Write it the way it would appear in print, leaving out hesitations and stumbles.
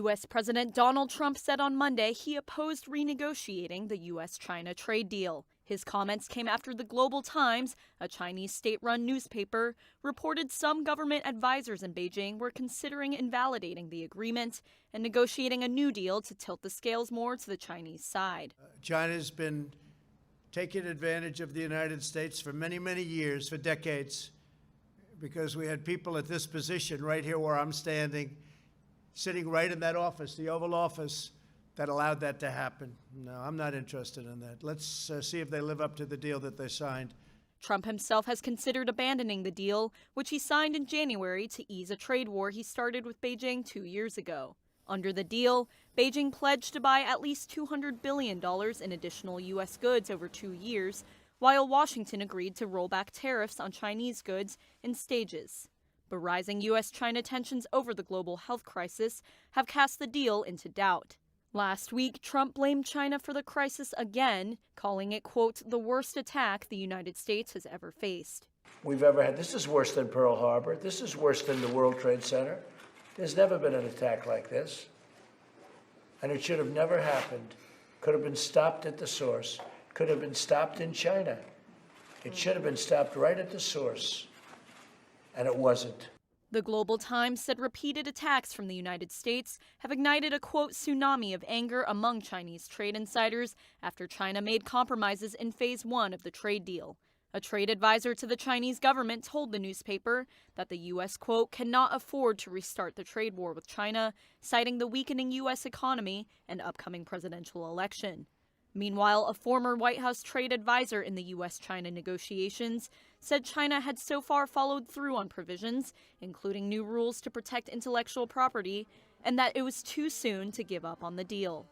U.S. President Donald Trump said on Monday he opposed renegotiating the U.S. China trade deal. His comments came after the Global Times, a Chinese state-run newspaper, reported some government advisors in Beijing were considering invalidating the agreement and negotiating a new deal to tilt the scales more to the Chinese side. China's been taking advantage of the United States for many, many years, for decades, because we had people at this position right here where I'm standing, sitting right in that office, the Oval Office, that allowed that to happen. No, I'm not interested in that. Let's see if they live up to the deal that they signed. Trump himself has considered abandoning the deal, which he signed in January to ease a trade war he started with Beijing 2 years ago. Under the deal, Beijing pledged to buy at least $200 billion in additional U.S. goods over 2 years, while Washington agreed to roll back tariffs on Chinese goods in stages. But rising U.S. China tensions over the global health crisis have cast the deal into doubt. Last week, Trump blamed China for the crisis again, calling it, quote, the worst attack the United States has ever faced. We've ever had. This is worse than Pearl Harbor. This is worse than the World Trade Center. There's never been an attack like this. And it should have never happened. Could have been stopped at the source. Could have been stopped in China. It should have been stopped right at the source. And it wasn't. The Global Times said repeated attacks from the United States have ignited a, quote, tsunami of anger among Chinese trade insiders after China made compromises in Phase 1 of the trade deal. A trade advisor to the Chinese government told the newspaper that the U.S., quote, cannot afford to restart the trade war with China, citing the weakening U.S. economy and upcoming presidential election. Meanwhile, a former White House trade advisor in the U.S. China negotiations said China had so far followed through on provisions, including new rules to protect intellectual property, and that it was too soon to give up on the deal.